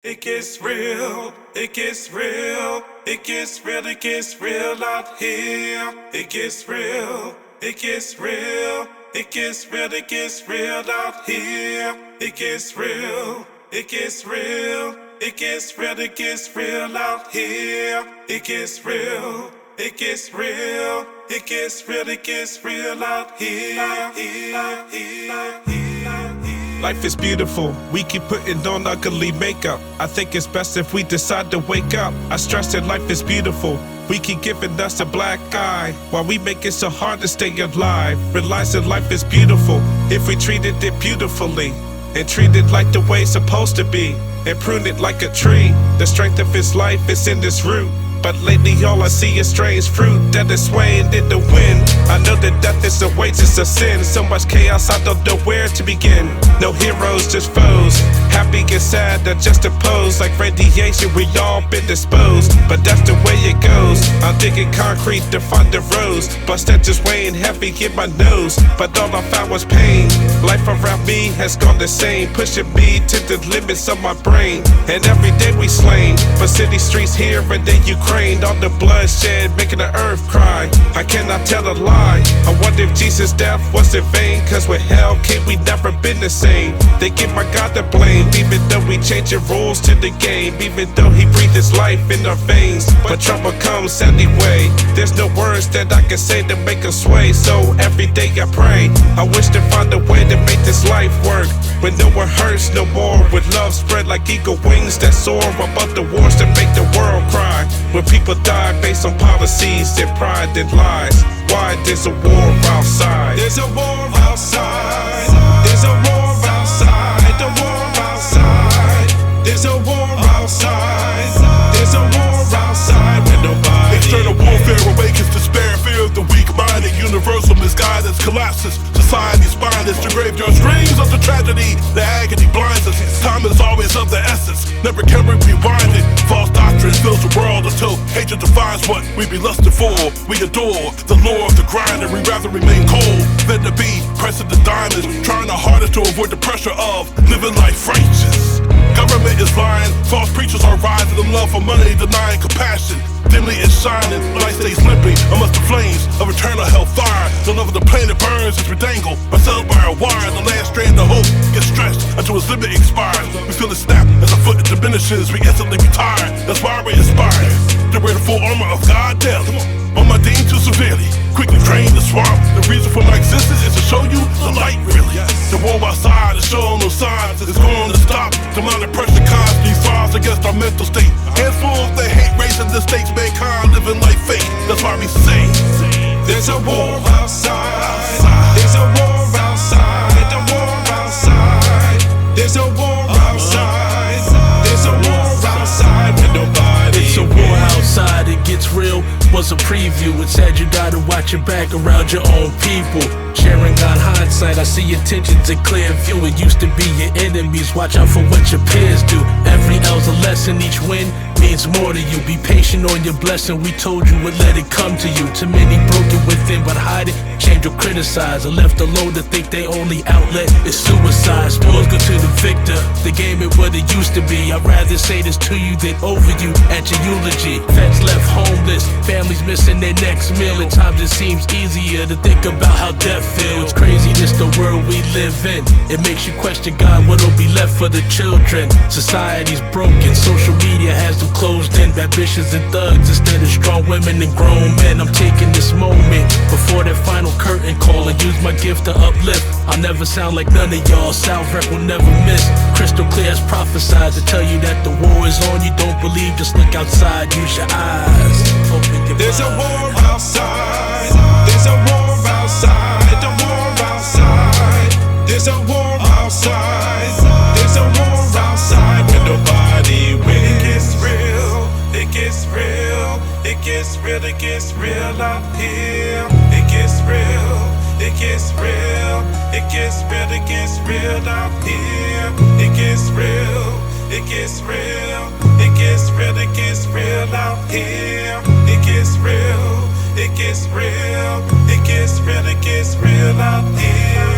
It gets real, it gets real, it gets real, it gets real out here. It gets real, it gets real, it gets real, it gets real out here. It gets real, it gets real, it gets real, it gets real out here. It gets real, it gets real, it gets real, it gets real out here. Life is beautiful, we keep putting on ugly makeup. I think it's best if we decide to wake up. I stress that life is beautiful, we keep giving us a black eye while we make it so hard to stay alive. Realizing life is beautiful if we treated it beautifully and treat it like the way it's supposed to be, and prune it like a tree. The strength of its life is in this root, but lately all I see is strange fruit that is swaying in the wind. I know that death is the wages of sin. So much chaos, I don't know where to begin. No heroes, just foes. Happy and sad, they're just opposed. Like radiation, we all been disposed, but that's the way it goes. I'm digging concrete to find the rose, but that just weighing heavy in my nose. But all I found was pain. Life around me has gone the same, pushing me to the limits of my brain. And every day we slain for city streets here and then Ukraine. All the bloodshed making the earth cry. I cannot tell a lie. I wonder if Jesus' death was in vain, cause with hell king we never been the same. They give my God the blame, even though we changing rules to the game, even though he breathed his life in our veins. But trouble comes anyway. There's no words that I can say to make us sway. So every day I pray, I wish to find a way to make this life work, when no one hurts no more, with love spread like eagle wings that soar above the wars that make the world cry. When people die based on policies and pride and lies. Why there's a war outside? There's a war outside. There's a war outside. The war outside. There's a war outside. There's a war outside with nobody. External warfare awakens despair, fear of the weak-minded. Universal misguidance collapses. Society's spineless. The graveyard screams of the tragedy. The agony blinds us. Time is always of the essence. Never can we rewind it. False doctrine fills the world until hatred defines what we be lusting for. We adore the lure of the grinder. We rather remain cold than to be pressing the diamonds, trying our hardest to avoid the pressure of living life righteous. Government is lying, false preachers are rising. The love for money denying compassion. Dimly it's shining, light stays limping amongst the flames of eternal hellfire. The love of the planet burns as we dangle ourselves by a wire. The last strand of hope gets stretched until its limit expires. We feel it snap as our foot diminishes. We instantly retire. That's why we're inspired to wear the full armor of God daily. On my dean too severely, quickly drain the swamp. The reason for my existence is to show you the light really. The war outside is showing no signs it's going to stop. Demonic pressure constantly thrives against our mental state. Handfuls that hate raising the stakes, mankind living like fake. That's why we say there's a war outside. There's a war outside. The war outside. There's a war outside. There's a war outside with nobody. It's a war outside, it gets real. Was a preview, it said you gotta watch your back around your own people. Sharing on hindsight, I see intentions in clear view. It used to be your enemies, watch out for what your peers do. Every L's a lesson, each win means more to you. Be patient on your blessing, we told you would let it come to you. Too many broken within but hide it, change or criticize, or left alone to think they only outlet is suicide. Spoils go to the victor, the game ain't what it used to be. I'd rather say this to you than over you at your eulogy. Vets left homeless, families missing their next meal. At times it seems easier to think about how death feels. Craziness the world we live in, it makes you question God, what'll be left for the children. Society's broken, social media has them closed in. Ambitions and thugs instead of strong women and grown men. I'm taking this moment before that final curtain call and use my gift to uplift. I'll never sound like none of y'all, South Rep will never miss. Crystal clear as prophesied to tell you that the war is on. You don't believe, just look outside, use your eyes. There's a war outside. There's a war outside. The war outside. There's a war outside. There's a war outside with nobody wins. It gets real. It gets real. It gets real. It gets real out here. It gets real. It gets real. It gets real. It gets real out here. It gets real. It gets real. It gets real. It gets real out here. It gets real. It gets real. It gets real. It gets real out here.